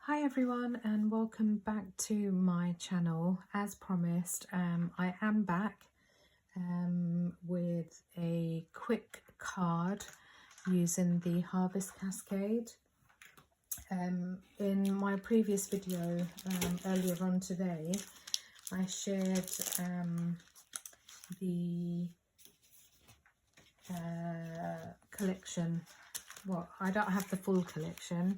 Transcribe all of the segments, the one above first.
Hi everyone and welcome back to my channel. As promised, I am back with a quick card using the Harvest Cascade. In my previous video earlier on today, I shared the collection. Well, I don't have the full collection,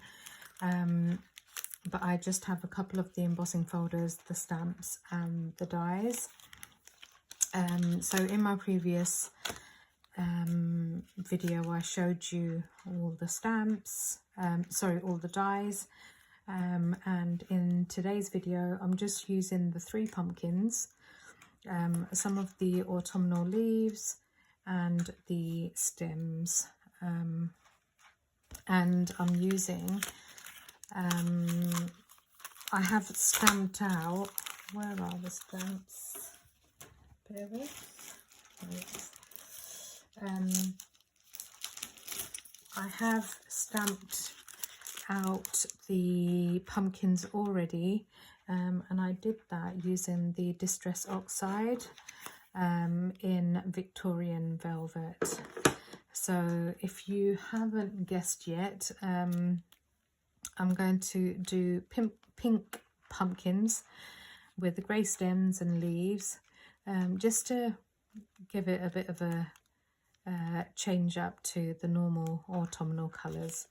but I just have a couple of the embossing folders, the stamps and the dies. So in my previous video I showed you all the stamps, all the dies, and in today's video I'm just using the 3 pumpkins, some of the autumnal leaves and the stems, and I'm using I have stamped out, where are the stamps? Bear with. I have stamped out the pumpkins already, and I did that using the Distress Oxide in Victorian velvet. So if you haven't guessed yet, I'm going to do pink pumpkins with the grey stems and leaves, just to give it a bit of a change up to the normal autumnal colours.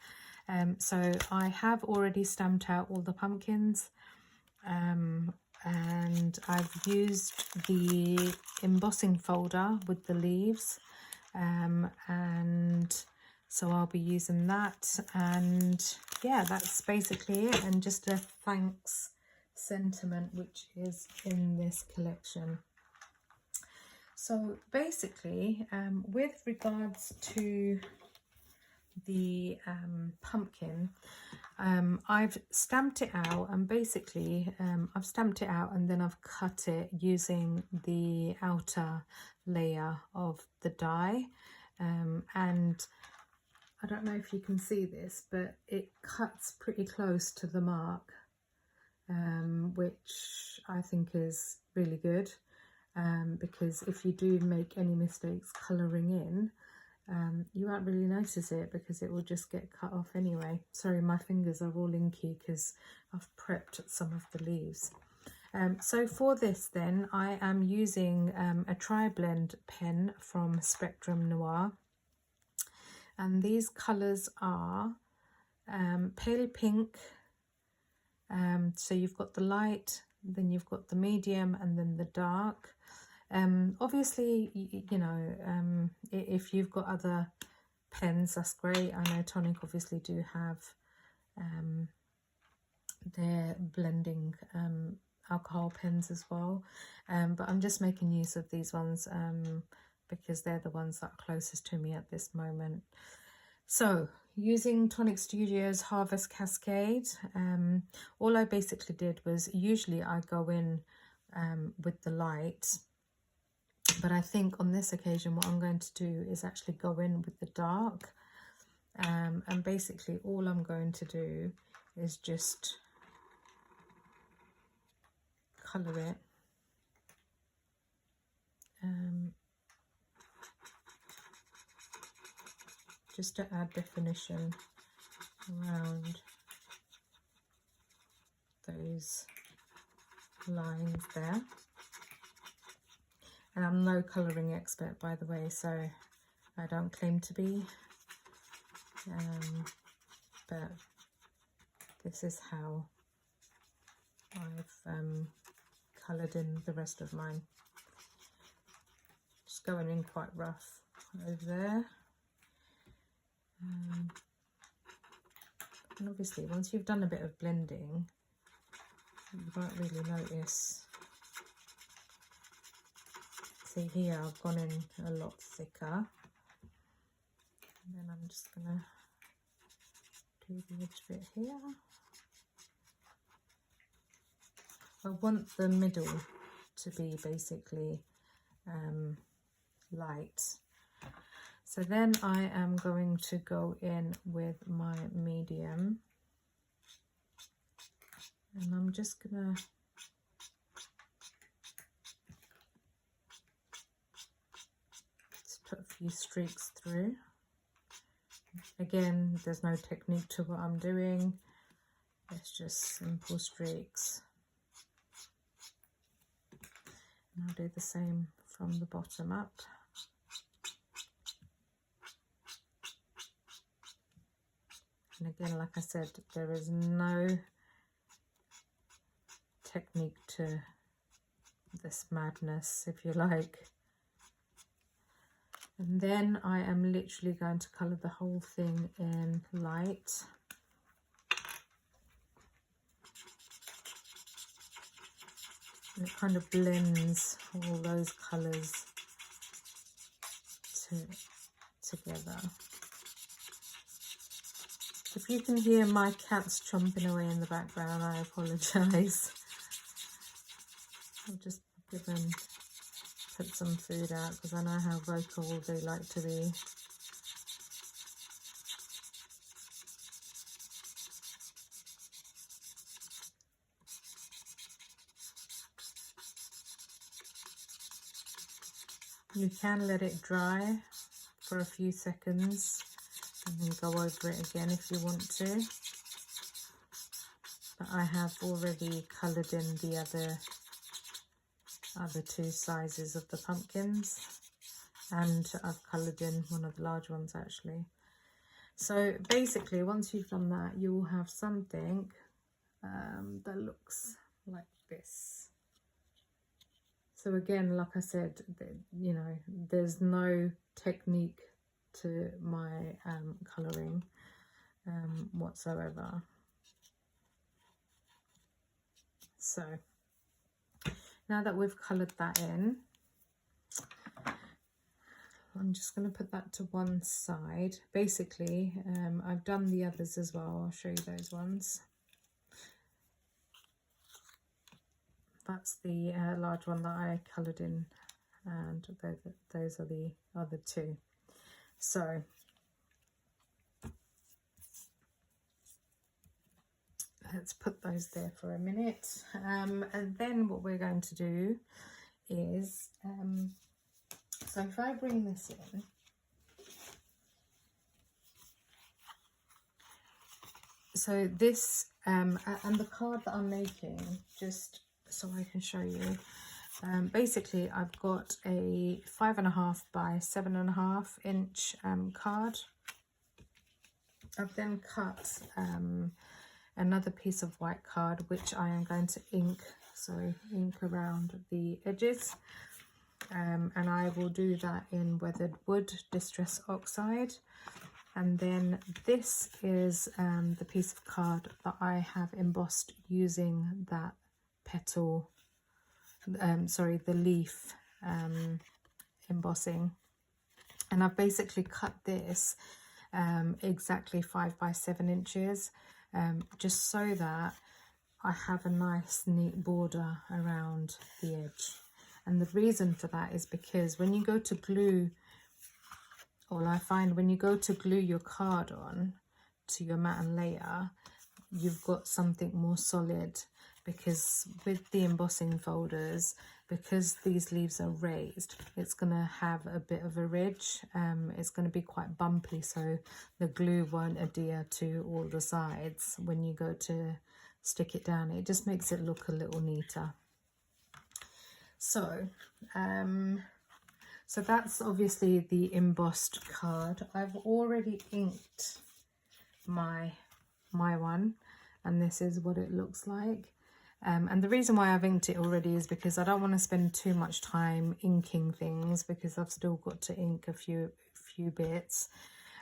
So I have already stamped out all the pumpkins, and I've used the embossing folder with the leaves, and so I'll be using that, and yeah, that's basically it, and just a thanks sentiment which is in this collection. So basically, with regards to the pumpkin, I've stamped it out, and basically I've stamped it out and then I've cut it using the outer layer of the die, and I don't know if you can see this, but it cuts pretty close to the mark, which I think is really good, because if you do make any mistakes colouring in, you won't really notice it because it will just get cut off anyway. Sorry, my fingers are all inky because I've prepped some of the leaves. So for this then, I am using a tri-blend pen from Spectrum Noir. And these colours are pale pink, so you've got the light, then you've got the medium, and then the dark. Obviously, you know, if you've got other pens, that's great. I know Tonic obviously do have their blending alcohol pens as well, but I'm just making use of these ones because they're the ones that are closest to me at this moment. So using Tonic Studios Harvest Cascade, all I basically did was, usually I go in with the light, but I think on this occasion what I'm going to do is actually go in with the dark, and basically all I'm going to do is just colour it. Just to add definition around those lines there. And I'm no colouring expert, by the way, so I don't claim to be, but this is how I've coloured in the rest of mine. Just going in quite rough over there. And obviously once you've done a bit of blending, you won't really notice. See here, I've gone in a lot thicker, and then I'm just gonna do the edge bit here. I want the middle to be basically light. So then I am going to go in with my medium And I'm just gonna just put a few streaks through. Again, there's no technique to what I'm doing. It's just simple streaks. And I'll do the same from the bottom up. And again, like I said, there is no technique to this madness, if you like. And then I am literally going to colour the whole thing in light. And it kind of blends all those colours together. If you can hear my cats chomping away in the background, I apologise. I'll just give them, put some food out because I know how vocal they like to be. You can let it dry for a few seconds and then go over it again if you want to. But I have already coloured in the other two sizes of the pumpkins, and I've coloured in one of the large ones actually. So basically, once you've done that, you will have something that looks like this. So again, like I said, you know, there's no technique to my colouring whatsoever. So now that we've coloured that in, I'm just going to put that to one side. Basically, I've done the others as well. I'll show you those ones. That's the large one that I coloured in, and those are the other two. So let's put those there for a minute, and then what we're going to do is, so if I bring this in, so this, and the card that I'm making, just so I can show you, basically I've got a 5.5 by 7.5 inch card. I've then cut another piece of white card which I am going to ink around the edges, and I will do that in weathered wood distress oxide. And then this is the piece of card that I have embossed using that petal, sorry, the leaf embossing. And I've basically cut this exactly 5 by 7 inches, just so that I have a nice neat border around the edge. And the reason for that is because when you go to glue, or I find when you go to glue your card on to your matte layer, you've got something more solid, because with the embossing folders, because these leaves are raised, it's going to have a bit of a ridge. It's going to be quite bumpy, so the glue won't adhere to all the sides when you go to stick it down. It just makes it look a little neater. So so that's obviously the embossed card. I've already inked my one, and this is what it looks like. And the reason why I've inked it already is because I don't want to spend too much time inking things, because I've still got to ink a few bits,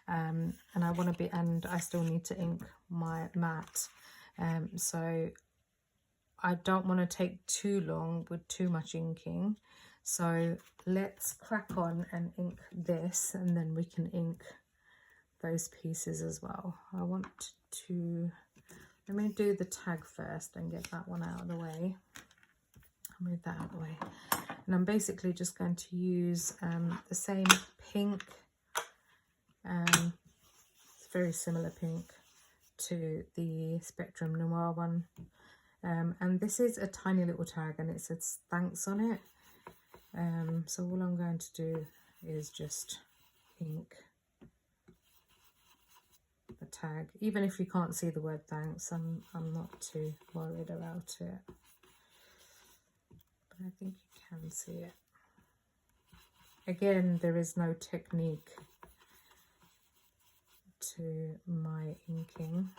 and I want to be, and I still need to ink my matte. So I don't want to take too long with too much inking. So let's crack on and ink this, and then we can ink those pieces as well. I want to, let me do the tag first and get that one out of the way. I'll move that out of the way. And I'm basically just going to use the same pink, it's very similar pink to the Spectrum Noir one. And this is a tiny little tag and it says thanks on it. So all I'm going to do is just ink the tag. Even if you can't see the word thanks, I'm not too worried about it. But I think you can see it. Again, there is no technique to my inking.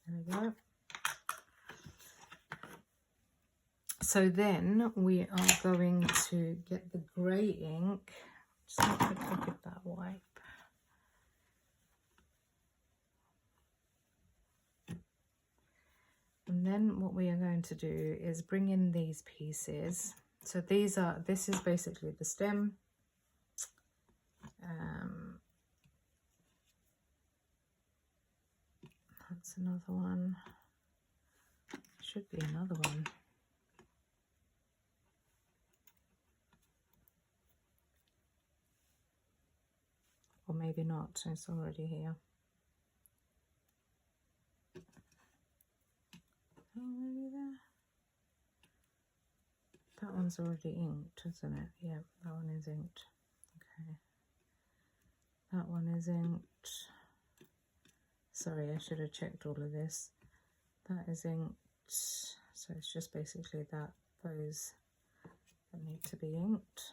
There we go. So then we are going to get the grey ink. Just have a quick look at that wipe. And then what we are going to do is bring in these pieces. So this is basically the stem. That's another one. Should be another one. Or maybe not, it's already here. Already there. That one's already inked, isn't it? Yeah, that one is inked. Okay. That one is inked. Sorry, I should have checked all of this. That is inked. So it's just basically those that need to be inked.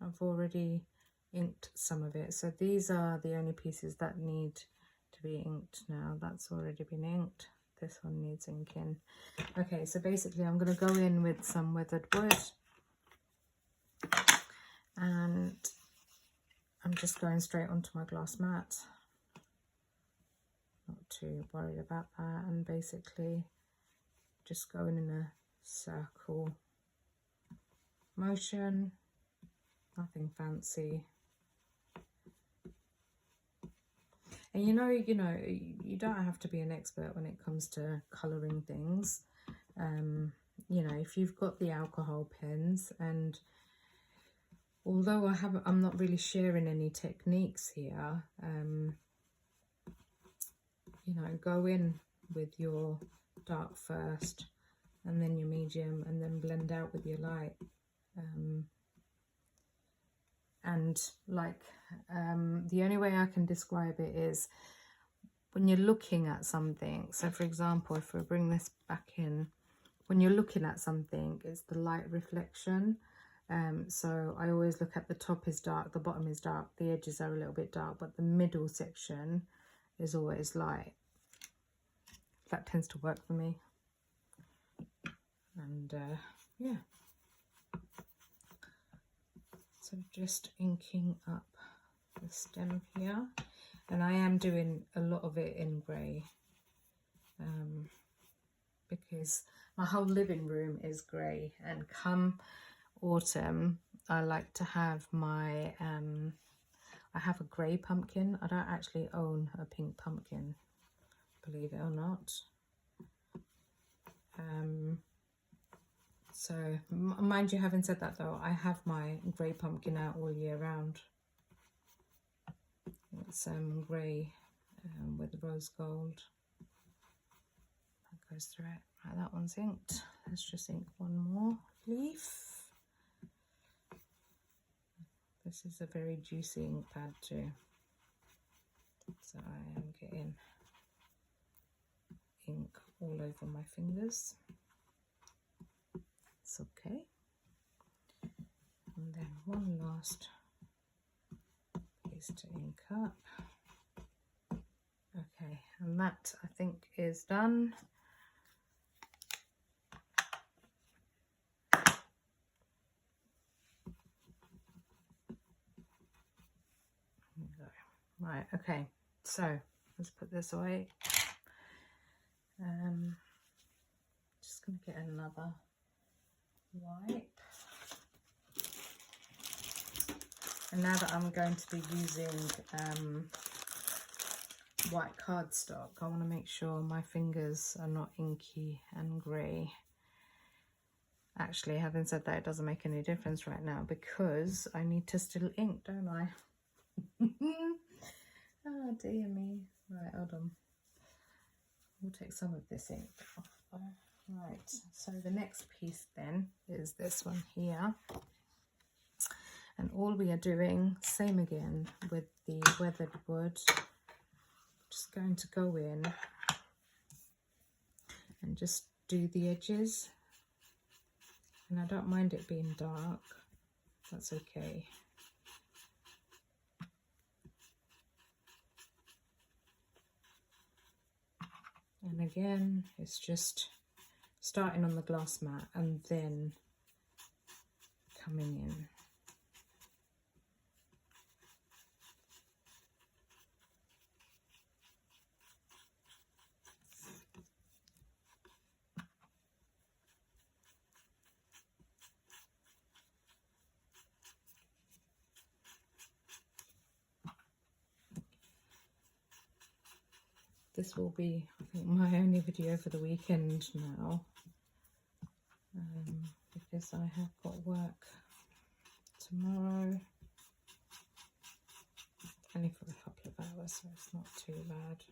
I've already inked some of it. So these are the only pieces that need to be inked now. That's already been inked. This one needs inking. Okay, so basically I'm going to go in with some weathered wood. And I'm just going straight onto my glass mat. Not too worried about that. And basically just going in a circle motion. Nothing fancy. And you know, you don't have to be an expert when it comes to colouring things. You know, if you've got the alcohol pens, and although I'm not really sharing any techniques here, you know, go in with your dark first, and then your medium, and then blend out with your light. And like the only way I can describe it is when you're looking at something. So for example, if we bring this back in, when you're looking at something, it's the light reflection. So I always look at the top is dark, the bottom is dark, the edges are a little bit dark, but the middle section is always light. That tends to work for me. And yeah. So just inking up the stem here, and I am doing a lot of it in grey because my whole living room is grey, and come autumn I like to have my I have a grey pumpkin. I don't actually own a pink pumpkin, believe it or not. So, mind you, having said that though, I have my grey pumpkin out all year round. It's grey with rose gold. That goes through it. Right, that one's inked. Let's just ink one more leaf. This is a very juicy ink pad too. So I am getting ink all over my fingers. It's okay. And then one last piece to ink up. Okay, and that I think is done. Right, okay, so let's put this away. Just going to get another wipe. And now that I'm going to be using white cardstock, I want to make sure my fingers are not inky and grey. Actually, having said that, it doesn't make any difference right now because I need to still ink, don't I? Oh dear me. Right, hold on. We'll take some of this ink off. Right, so the next piece then is this one here. And all we are doing, same again with the weathered wood, just going to go in and just do the edges. And I don't mind it being dark, that's okay. And again, it's just starting on the glass mat and then coming in. This will be, I think, my only video for the weekend now, because I have got work tomorrow, only for a couple of hours, so it's not too bad.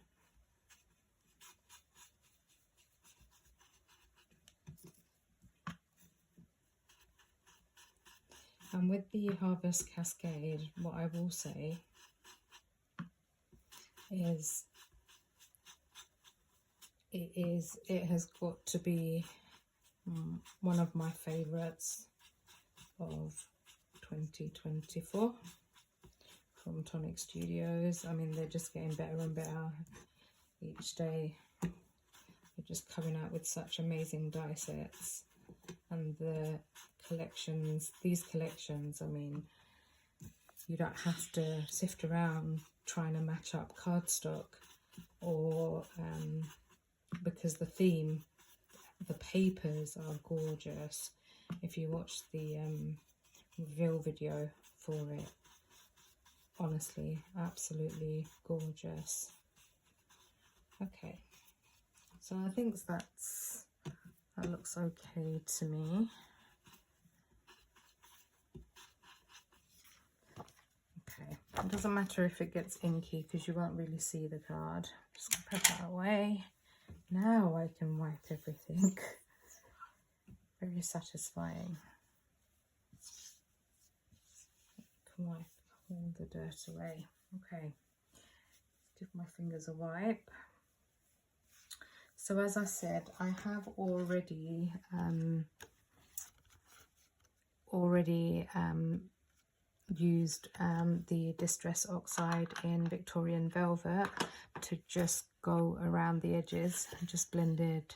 And with the Harvest Cascade, what I will say is it has got to be one of my favorites of 2024 from Tonic Studios. I mean, they're just getting better and better each day. They're just coming out with such amazing die sets, and the collections, these collections, I mean, you don't have to sift around trying to match up cardstock, or because the theme, the papers are gorgeous. If you watch the reveal video for it, honestly, absolutely gorgeous. Okay, so I think that looks okay to me. Okay, it doesn't matter if it gets inky because you won't really see the card. Just gonna put that away. Now I can wipe everything. Very satisfying. Can wipe all the dirt away. Okay, give my fingers a wipe. So as I said, I have already used the Distress Oxide in Victorian Velvet to just go around the edges and just blended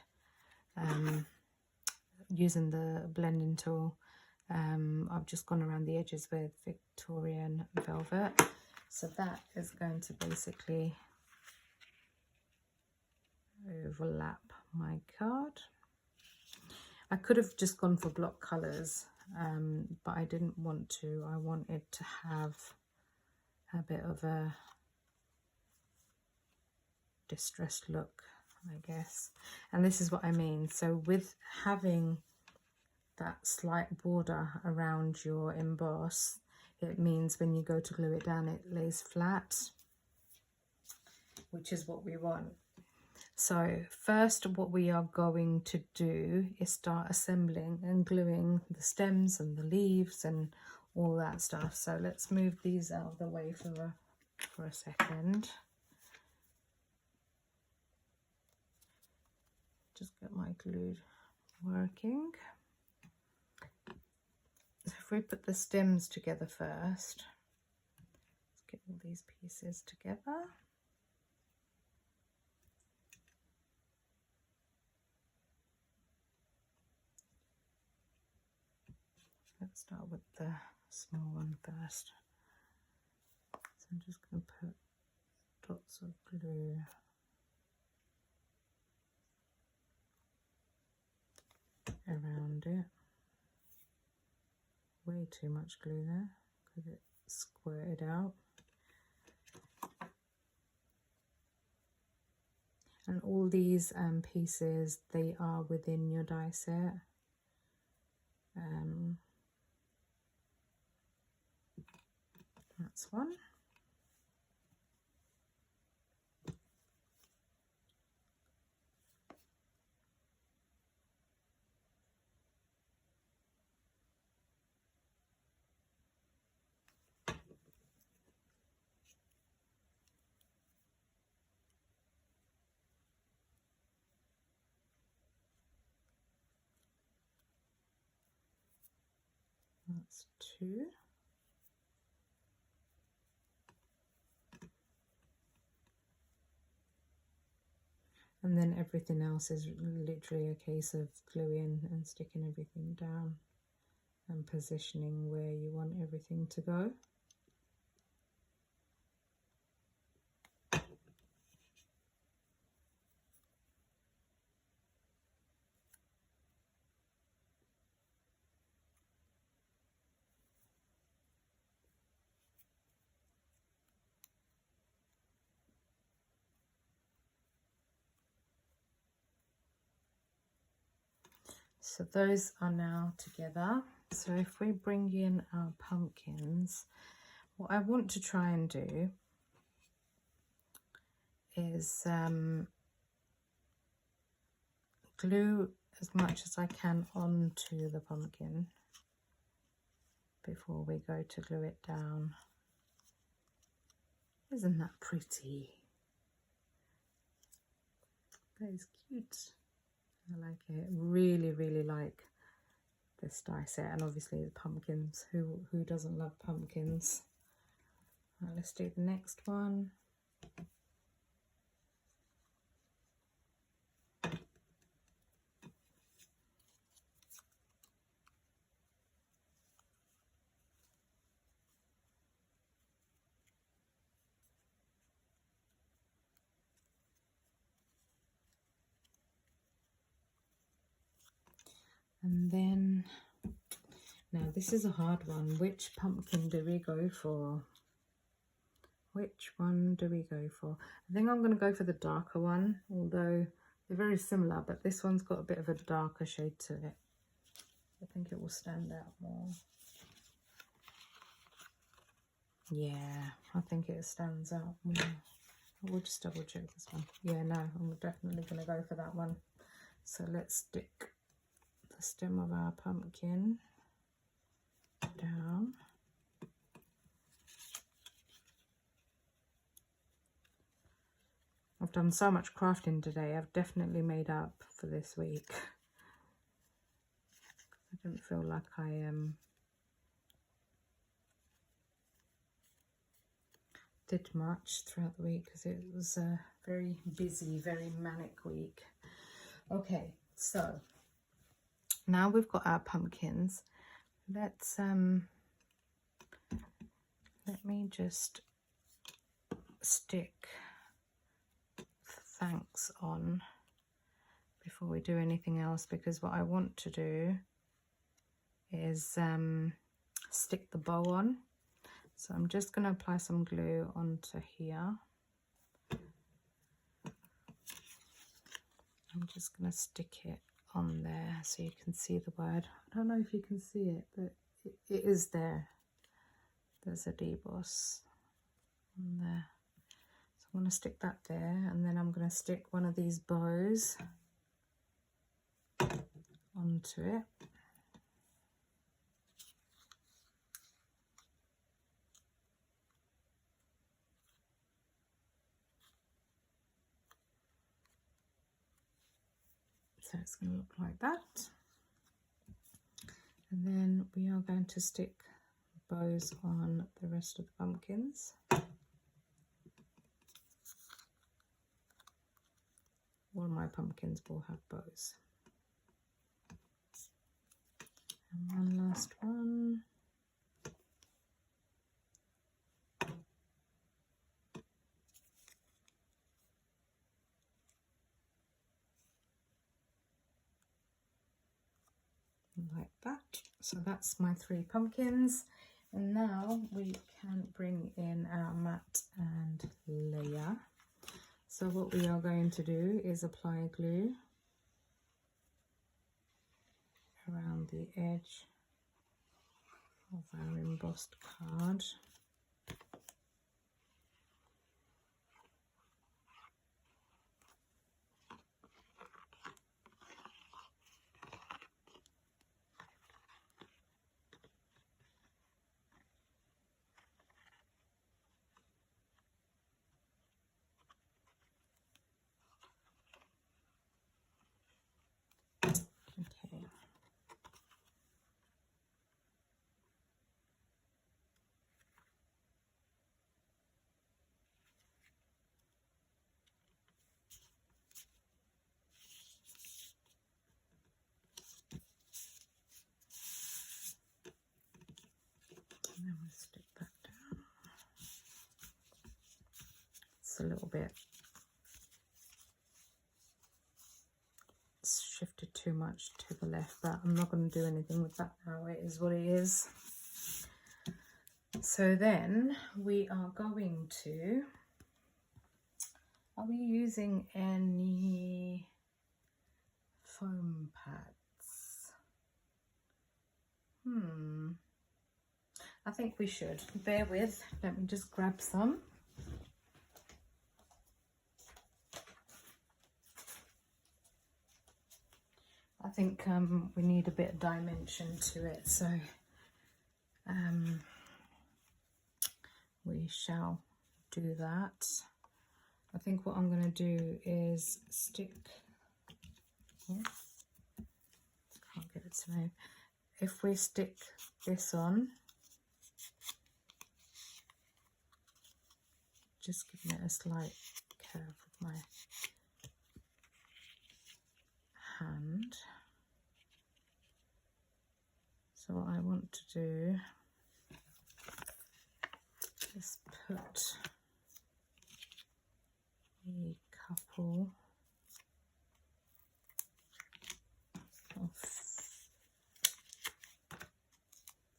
using the blending tool. I've just gone around the edges with Victorian Velvet, so that is going to basically overlap my card. I could have just gone for block colours, but I didn't want to. I wanted to have a bit of a distressed look, I guess. And this is what I mean. So with having that slight border around your emboss, it means when you go to glue it down, it lays flat, which is what we want. So first, what we are going to do is start assembling and gluing the stems and the leaves and all that stuff. So let's move these out of the way for a second. Just get my glue working. So if we put the stems together first, let's get all these pieces together. Let's start with the small one first. So I'm just going to put dots of glue around it. Way too much glue there because it squirted out. And all these pieces, they are within your die set. That's one. That's two. And then everything else is literally a case of gluing and sticking everything down and positioning where you want everything to go. So those are now together. So if we bring in our pumpkins, what I want to try and do is glue as much as I can onto the pumpkin before we go to glue it down. Isn't that pretty? That is cute. I like it. Really, really like this die set, and obviously the pumpkins. Who doesn't love pumpkins? Right, let's do the next one. And then, now this is a hard one. Which pumpkin do we go for? Which one do we go for? I think I'm going to go for the darker one, although they're very similar, but this one's got a bit of a darker shade to it. I think it will stand out more. Yeah, I think it stands out more. I will just double check this one. Yeah, no, I'm definitely going to go for that one. So let's stick the stem of our pumpkin down. I've done so much crafting today. I've definitely made up for this week. I didn't feel like I did much throughout the week because it was a very busy, very manic week. Okay, so now we've got our pumpkins. Let's let me just stick thanks on before we do anything else, because what I want to do is stick the bow on. So I'm just going to apply some glue onto here. I'm just going to stick it on there so you can see the word. I don't know if you can see it, but it is there. There's a deboss on there. So I'm going to stick that there, and then I'm going to stick one of these bows onto it. So it's going to look like that. And then we are going to stick bows on the rest of the pumpkins. All my pumpkins will have bows. And one last one. Like that. So that's my 3 pumpkins, and now we can bring in our mat and layer. So what we are going to do is apply glue around the edge of our embossed card. Okay. And then we'll stick that down. It's a little bit shifted too much to the left, but I'm not going to do anything with that now. It is what it is. So then we are going to, are we using any foam pads? I think we should. Bear with, let me just grab some. I think we need a bit of dimension to it, so we shall do that. I think what I'm going to do is stick, can't get it to move. If we stick this on, just giving it a slight curve with my hand. So what I want to do is put a couple of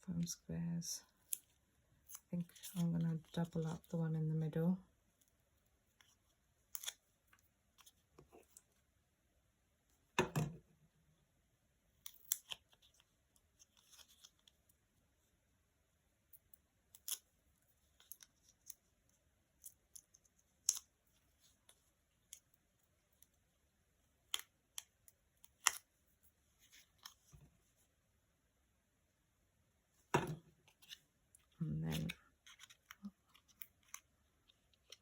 foam squares. I think I'm going to double up the one in the middle. And then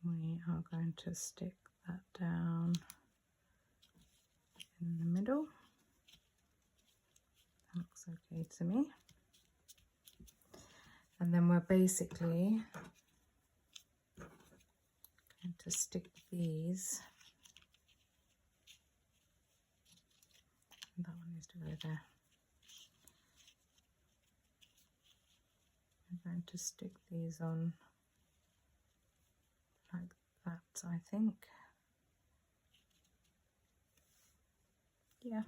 we are going to stick that down in the middle. That looks okay to me. And then we're basically going to stick these. That one needs to go there. I'm going to stick these on like that, I think. Yeah,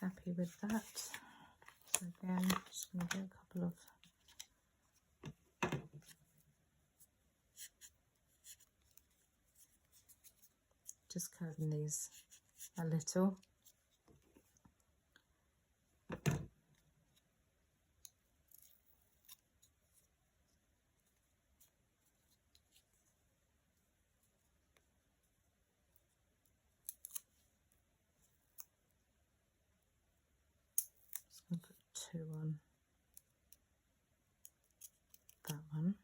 happy with that. So again, just going to do a couple of just curving these a little. Just going to put two on that one.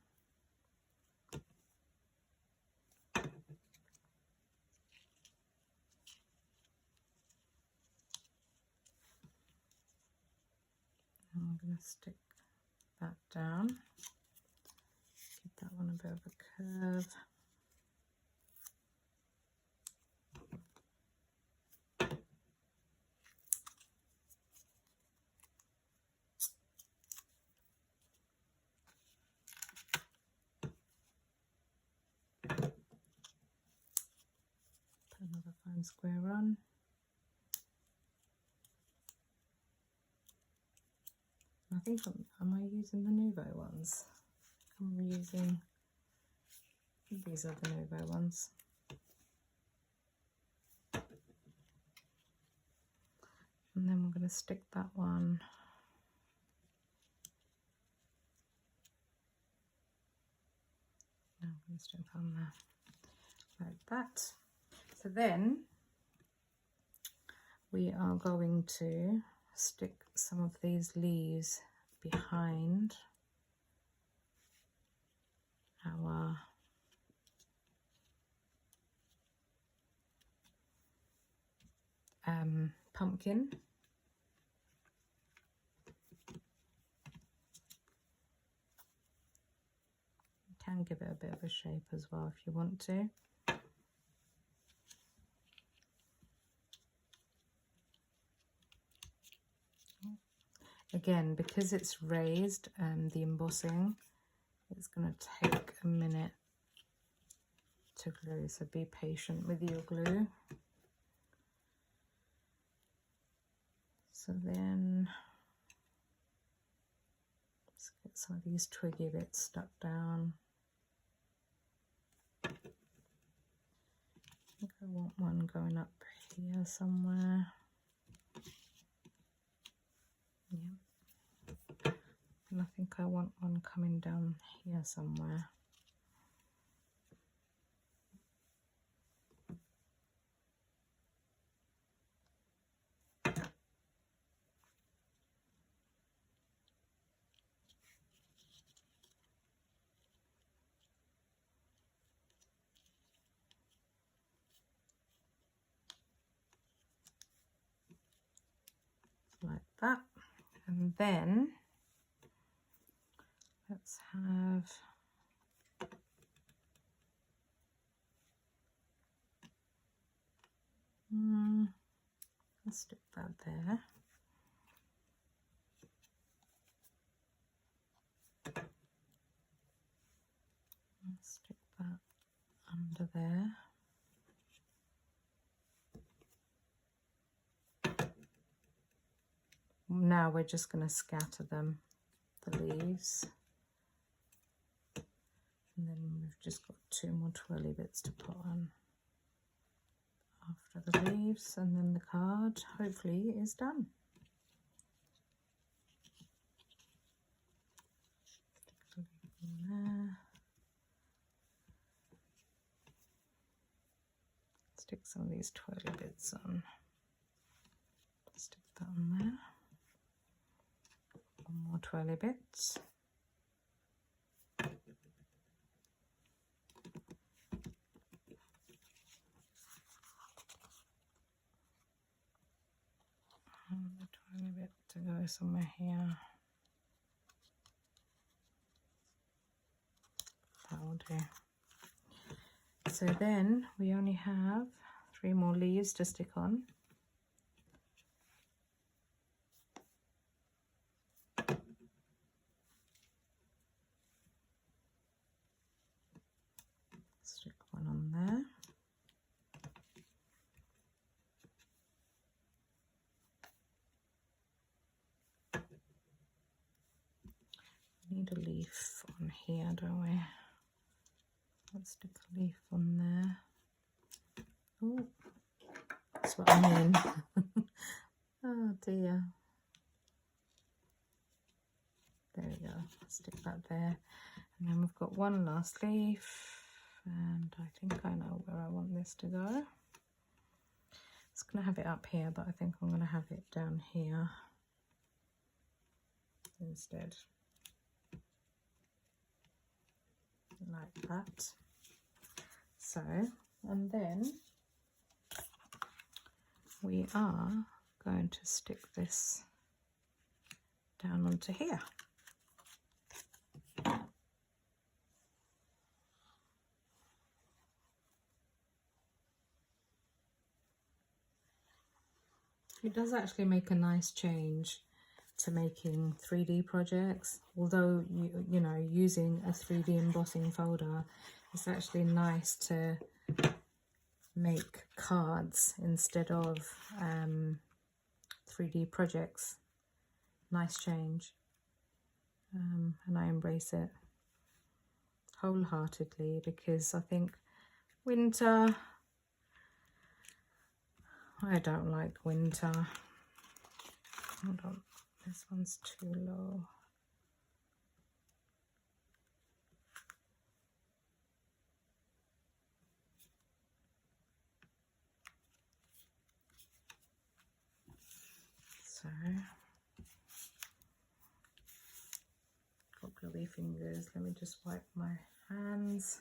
And I'm going to stick that down. Give that one a bit of a curve. Put another fine square on. I think am I using the Nouveau ones? I'm using, I think these are the Nouveau ones. And then we're going to stick that one now. I'm going to stick that on there like that. So then we are going to stick some of these leaves behind our pumpkin. You can give it a bit of a shape as well if you want to. Again, because it's raised, the embossing, it's going to take a minute to glue, so be patient with your glue. So then let's get some of these twiggy bits stuck down. I think I want one going up here somewhere. Yeah. And I think I want one coming down here somewhere. Like that. And then let's have let's stick that there. Let's stick that under there. Now we're just going to scatter them, the leaves. And then we've just got 2 more twirly bits to put on after the leaves, and then the card hopefully is done. Stick a leaf in there. Stick some of these twirly bits on. Stick that on there. 1 more twirly bits. And a twirly bit to go somewhere here. That will do. So then we only have 3 more leaves to stick on. Stick one on there. We need a leaf on here, don't we? Let's stick a leaf on there. Oh, that's what I mean. Oh dear. There we go. Stick that there. And then we've got 1 last leaf. And I think I know where I want this to go. It's going to have it up here, but I think I'm going to have it down here instead. Like that. So, and then we are going to stick this down onto here. It does actually make a nice change to making 3D projects, although you know, using a 3D embossing folder, it's actually nice to make cards instead of 3D projects. Nice change, and I embrace it wholeheartedly, because I think winter, I don't like winter. Hold on, this one's too low. So, got glowy fingers. Let me just wipe my hands.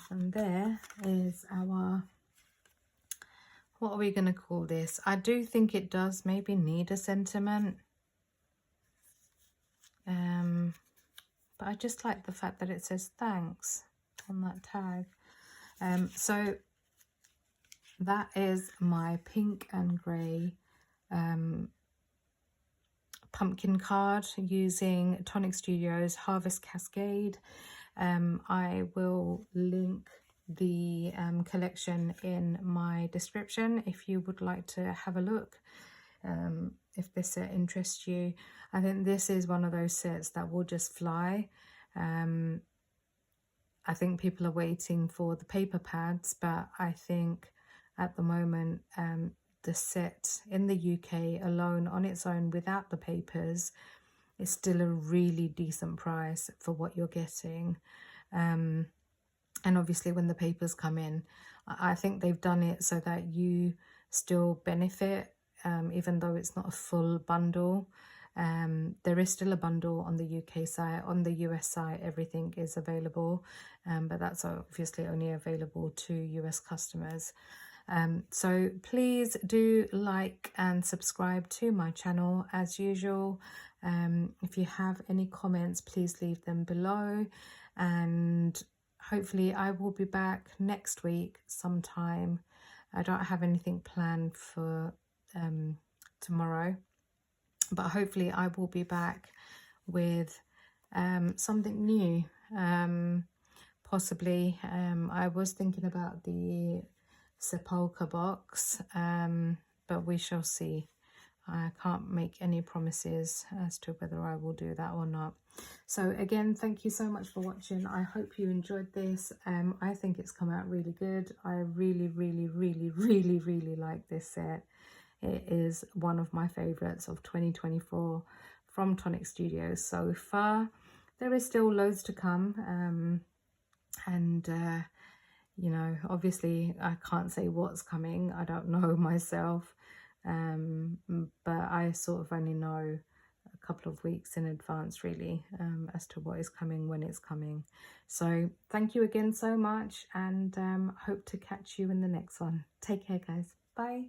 And there is our, what are we going to call this? I do think it does maybe need a sentiment. But I just like the fact that it says thanks on that tag. So that is my pink and grey pumpkin card using Tonic Studios Harvest Cascade. I will link the collection in my description if you would like to have a look, if this set interests you. I think this is one of those sets that will just fly. I think people are waiting for the paper pads, but I think at the moment the set in the UK alone on its own without the papers is still a really decent price for what you're getting. And obviously when the papers come in, I think they've done it so that you still benefit, even though it's not a full bundle. There is still a bundle on the UK site. On the US site, everything is available, but that's obviously only available to US customers. So please do like and subscribe to my channel as usual. If you have any comments, please leave them below, and hopefully I will be back next week sometime. I don't have anything planned for tomorrow, but hopefully I will be back with something new. Possibly I was thinking about the sepulchre box, but we shall see. I can't make any promises as to whether I will do that or not. So again, thank you so much for watching. I hope you enjoyed this. I think it's come out really good. I really like this set. It is one of my favorites of 2024 from Tonic Studios so far. There is still loads to come, you know, obviously I can't say what's coming. I don't know myself, but I sort of only know a couple of weeks in advance really, as to what is coming when it's coming. So thank you again so much, and hope to catch you in the next one. Take care guys. Bye.